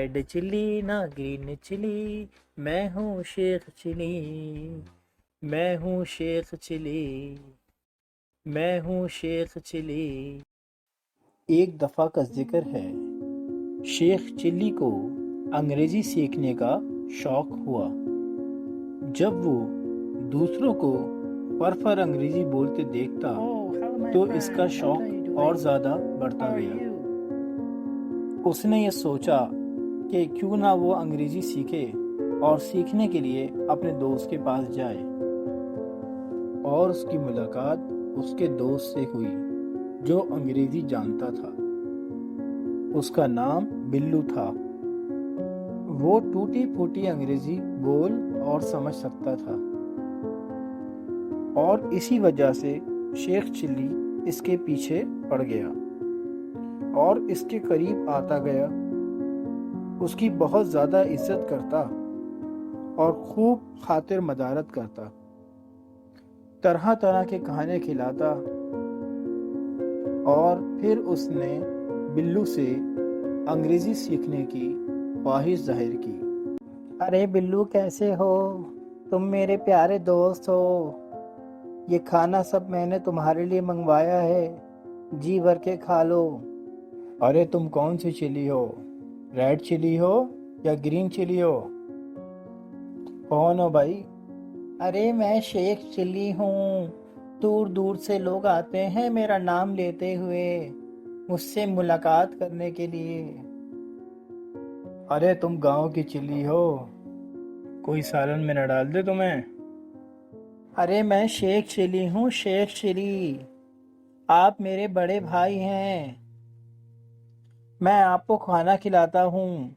Red chilli نہ green chilli, میں ہوں شیخ چلی، میں ہوں شیخ چلی، میں ہوں شیخ چلی۔ ایک دفعہ کا ذکر ہے، شیخ چلی کو انگریزی سیکھنے کا شوق ہوا۔ جب وہ دوسروں کو فر انگریزی بولتے دیکھتا تو اس کا شوق اور زیادہ بڑھتا گیا۔ اس نے یہ سوچا کہ کیوں نہ وہ انگریزی سیکھے اور سیکھنے کے لیے اپنے دوست کے پاس جائے، اور اس کی ملاقات اس کے دوست سے ہوئی جو انگریزی جانتا تھا۔ اس کا نام بلو تھا۔ وہ ٹوٹی پھوٹی انگریزی بول اور سمجھ سکتا تھا، اور اسی وجہ سے شیخ چلی اس کے پیچھے پڑ گیا اور اس کے قریب آتا گیا، اس کی بہت زیادہ عزت کرتا اور خوب خاطر مدارت کرتا، طرح طرح کے کھانے کھلاتا، اور پھر اس نے بلو سے انگریزی سیکھنے کی خواہش ظاہر کی۔ ارے بلو، کیسے ہو تم؟ میرے پیارے دوست ہو، یہ کھانا سب میں نے تمہارے لیے منگوایا ہے، جی بھر کے کھا لو۔ ارے تم کون سی چلی ہو؟ ریڈ چلی ہو یا گرین چلی ہو؟ کون ہو بھائی؟ ارے میں شیخ چلی ہوں، دور دور سے لوگ آتے ہیں میرا نام لیتے ہوئے مجھ سے ملاقات کرنے کے لیے۔ ارے تم گاؤں کی چلی ہو، کوئی سالن میں نہ ڈال دے تمہیں؟ ارے میں شیخ چلی ہوں، شیخ چلی، آپ میرے بڑے بھائی ہیں، میں آپ کو کھانا کھلاتا ہوں،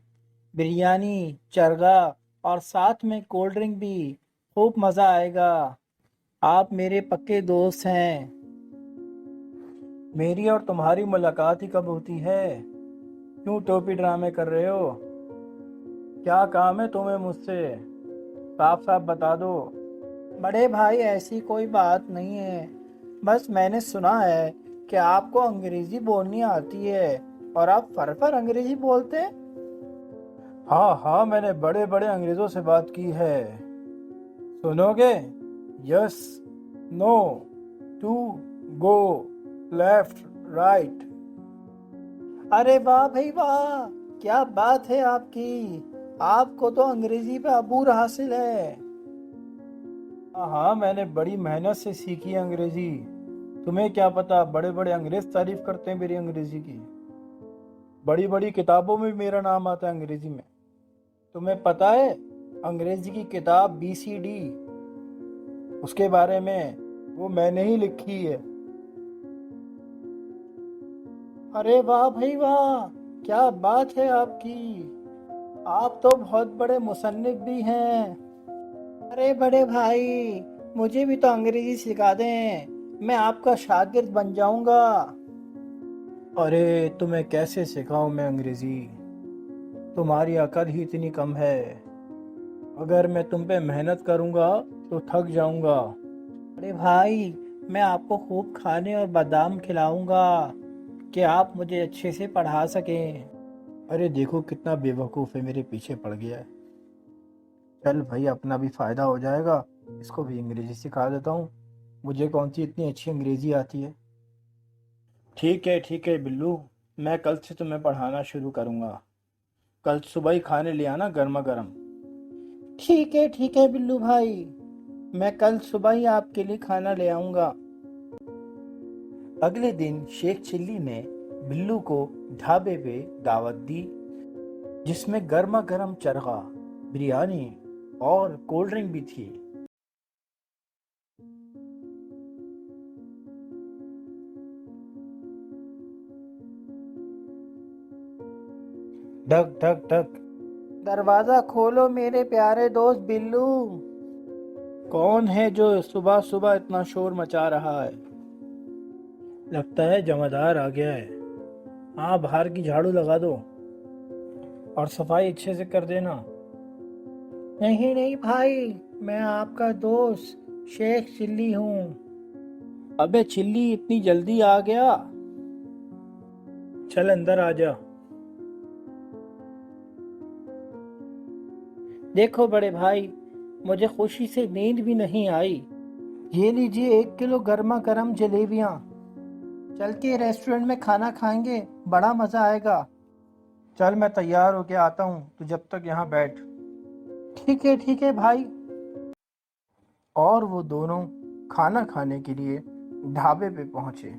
بریانی، چرگا اور ساتھ میں کولڈ ڈرنک بھی، خوب مزہ آئے گا، آپ میرے پکے دوست ہیں۔ میری اور تمہاری ملاقات ہی کب ہوتی ہے؟ کیوں ٹوپی ڈرامے کر رہے ہو؟ کیا کام ہے تمہیں مجھ سے؟ صاف صاف بتا دو۔ بڑے بھائی ایسی کوئی بات نہیں ہے، بس میں نے سنا ہے کہ آپ کو انگریزی بولنی آتی ہے اور آپ فر انگریزی بولتے؟ ہاں، میں نے بڑے بڑے انگریزوں سے بات کی ہے۔ سنو گے؟ یس، نو، ٹو، گو، لیفٹ، رائٹ۔ ارے واہ بھائی واہ، کیا بات ہے آپ کی، آپ کو تو انگریزی پہ عبور حاصل ہے۔ ہاں، میں نے بڑی محنت سے سیکھی ہے انگریزی، تمہیں کیا پتا بڑے بڑے انگریز تعریف کرتے ہیں میری انگریزی کی، بڑی بڑی کتابوں میں میرا نام آتا ہے انگریزی میں۔ تمہیں پتا ہے انگریزی کی کتاب BCD، اس کے بارے میں وہ میں نے ہی لکھی ہے۔ ارے واہ بھائی واہ، کیا بات ہے آپ کی، آپ تو بہت بڑے مصنف بھی ہیں۔ ارے بڑے بھائی، مجھے بھی تو انگریزی سکھا دیں، میں آپ کا شاگرد بن جاؤں گا۔ ارے تمہیں کیسے سکھاؤں میں انگریزی، تمہاری عقل ہی اتنی کم ہے، اگر میں تم پہ محنت کروں گا تو تھک جاؤں گا۔ ارے بھائی، میں آپ کو خوب کھانے اور بادام کھلاؤں گا کہ آپ مجھے اچھے سے پڑھا سکیں۔ ارے دیکھو کتنا بے وقوف ہے، میرے پیچھے پڑ گیا ہے۔ چل بھائی، اپنا بھی فائدہ ہو جائے گا، اس کو بھی انگریزی سکھا دیتا ہوں، مجھے کون سی اتنی اچھی انگریزی آتی ہے۔ ٹھیک ہے بلو، میں کل سے تمہیں پڑھانا شروع کروں گا، کل صبح ہی کھانے لے آنا گرما گرم۔ ٹھیک ہے بلو بھائی، میں کل صبح ہی آپ کے لیے کھانا لے آؤں گا۔ اگلے دن شیخ چلی نے بلو کو ڈھابے پہ دعوت دی، جس میں گرما گرم چرغا، بریانی اور کولڈ ڈرنک بھی تھی۔ ڈھک ڈھک ڈھک، دروازہ کھولو میرے پیارے دوست بلو۔ کون ہے جو صبح صبح اتنا شور مچا رہا ہے؟ لگتا ہے جمعدار آ گیا ہے۔ ہاں، باہر کی جھاڑو لگا دو اور صفائی اچھے سے کر دینا۔ نہیں بھائی، میں آپ کا دوست شیخ چلی ہوں۔ ابے چلی، اتنی جلدی آ گیا؟ چل اندر آ جا۔ देखो बड़े भाई, मुझे खुशी से नींद भी नहीं आई। ये लीजिए 1 किलो गर्मा गर्म जलेबियाँ। चल के रेस्टोरेंट में खाना खाएंगे, बड़ा मज़ा आएगा। चल मैं तैयार होके आता हूँ, तू जब तक यहाँ बैठ। ठीक है भाई। और वो दोनों खाना खाने के लिए ढाबे पे पहुंचे।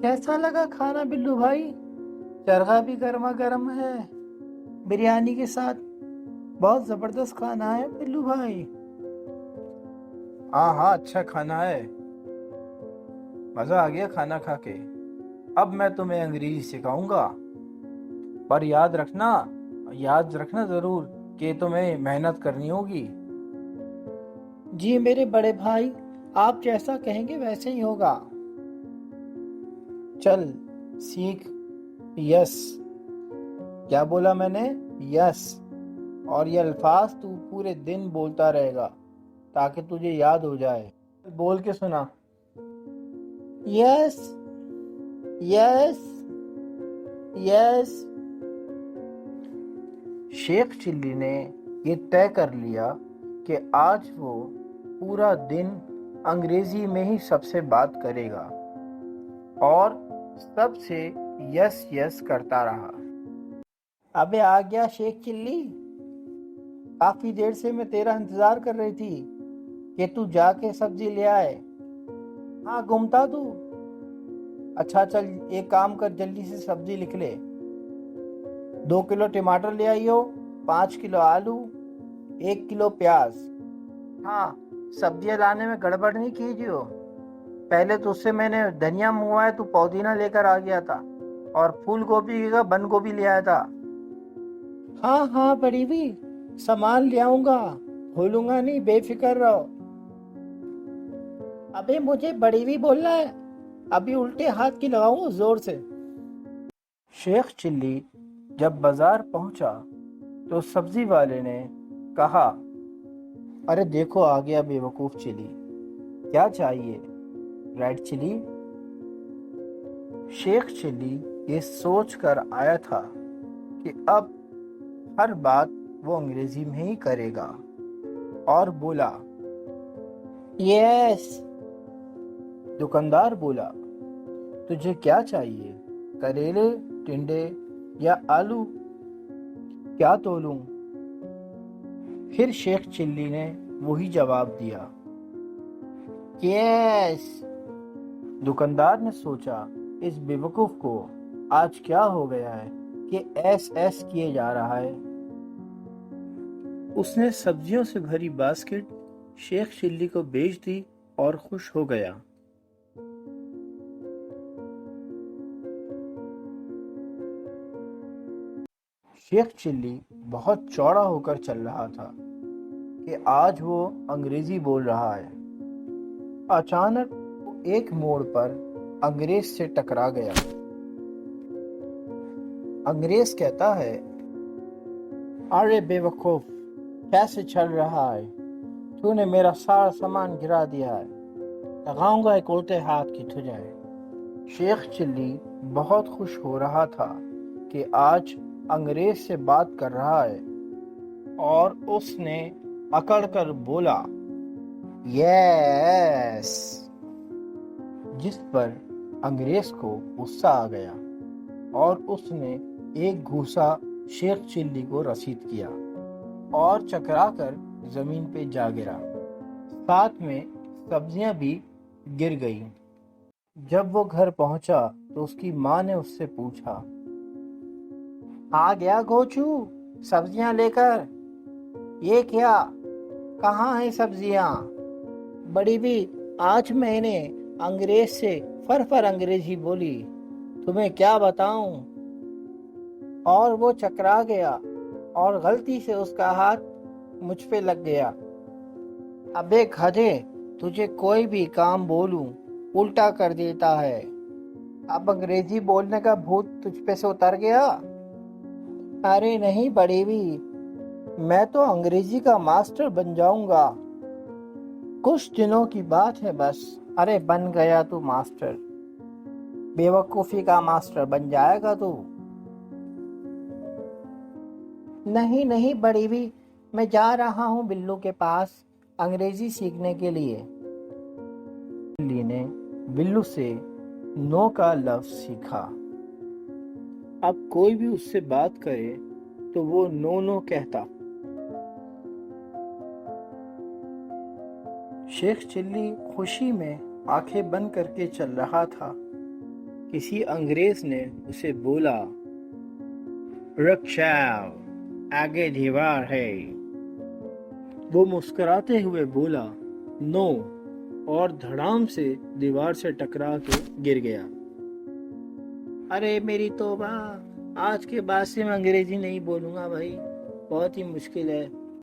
कैसा लगा खाना बिल्लू भाई? चरखा भी गर्मा गर्म है, बिरयानी के साथ। बहुत जबरदस्त खाना है बिल्लू भाई। हाँ हाँ, अच्छा खाना है, मजा आ गया खाना खा के। अब मैं तुम्हें अंग्रेजी सिखाऊंगा, पर याद रखना जरूर कि तुम्हें मेहनत करनी होगी। जी मेरे बड़े भाई, आप जैसा कहेंगे वैसे ही होगा। चल सीख। यस। क्या बोला मैंने? यस। और ये अल्फाज तू पूरे दिन बोलता रहेगा ताकि तुझे याद हो जाए। बोल के सुना। Yes, yes, yes. Sheikh Chilli ने ये तय कर लिया कि आज वो पूरा दिन अंग्रेजी में ही सबसे बात करेगा और सबसे यस यस करता रहा। अबे आ गया शेख चिल्ली। काफी देर से मैं तेरा इंतजार कर रही थी कि तू जाके सब्जी ले आए। हाँ, घूमता तू। अच्छा चल, एक काम कर, जल्दी से सब्जी लिख ले। 2 किलो टमाटर ले आइयो, 5 किलो आलू, 1 किलो प्याज। हाँ, सब्जियां लाने में गड़बड़ नहीं कीजिए। पहले तो उससे मैंने धनिया मंगवाया, तू पुदीना लेकर आ गया था, और फूल गोभी का बंद गोभी ले आया था। हाँ हाँ बड़ी भी, सामान ले आऊंगा, भूलूंगा नहीं, बेफिक्र रहो। अबे मुझे बड़ी भी बोलना है, अभी उल्टे हाथ की लगाऊंगा जोर से। शेख चिल्ली जब बाजार पहुंचा तो सब्जी वाले ने कहा, अरे देखो आ गया बेवकूफ चिली, क्या चाहिए? Red chilli. शेख चिल्ली ये सोच कर आया था कि अब हर बात वो अंग्रेजी में ही करेगा, और बोला, यस। दुकानदार बोला, तुझे क्या चाहिए? करेले, टिंडे या आलू? क्या तोलूं? फिर शेख चिल्ली ने वही जवाब दिया, यस। दुकानदार ने सोचा, इस बेवकूफ को आज क्या हो गया है कि एस एस किए जा रहा है। उसने सब्जियों से भरी बास्केट शेख चिल्ली को बेच दी और खुश हो गया। शेख चिल्ली बहुत चौड़ा होकर चल रहा था कि आज वो अंग्रेजी बोल रहा है। अचानक वो एक मोड़ पर अंग्रेज से टकरा गया। अंग्रेज कहता है, अरे बेवकूफ, कैसे चल रहा है? तूने मेरा सारा सामान गिरा दिया है, लगाऊंगा एक उल्टे हाथ की तुझे। शेख चिल्ली बहुत खुश हो रहा था कि आज अंग्रेज से बात कर रहा है, और उसने अकड़ कर बोला, यस। जिस पर अंग्रेज को गुस्सा आ गया और उसने एक घूसा शेख चिल्ली को रसीद किया और चकराकर जमीन पे जा गिरा। साथ में सब्जियां भी गिर गईं। जब वो घर पहुंचा तो उसकी माँ ने उससे पूछा, आ गया गोचू सब्जियां लेकर? ये क्या, कहाँ है सब्जियां? बड़ी भी, आज मैंने अंग्रेज से फर अंग्रेजी बोली, तुम्हें क्या बताऊं। और वो चकरा गया और गलती से उसका हाथ मुझ पे लग गया। अबे गधे, तुझे कोई भी काम बोलूं उल्टा कर देता है। अब अंग्रेजी बोलने का भूत तुझ पे से उतर गया? अरे नहीं बड़ी भी, मैं तो अंग्रेजी का मास्टर बन जाऊंगा। कुछ दिनों की बात है बस। अरे बन गया तू मास्टर। बेवकूफ़ी का मास्टर बन जाएगा तू। नहीं नहीं बड़ी भी, मैं जा रहा हूँ बिल्लू के पास अंग्रेजी सीखने के लिए। बिल्ली ने बिल्लू से नो का लफ्ज सीखा। अब कोई भी उससे बात करे तो वो नो नो कहता। शेख चिल्ली खुशी में आंखें बंद करके चल रहा था। किसी अंग्रेज ने उसे बोला, रुक जाओ, आगे दीवार है। वो मुस्कुराते हुए बोला, नो, और धड़ाम से दीवार से टकरा के गिर गया। अरे मेरी तौबा, आज के बाद से मैं अंग्रेजी नहीं बोलूँगा भाई, बहुत ही मुश्किल है।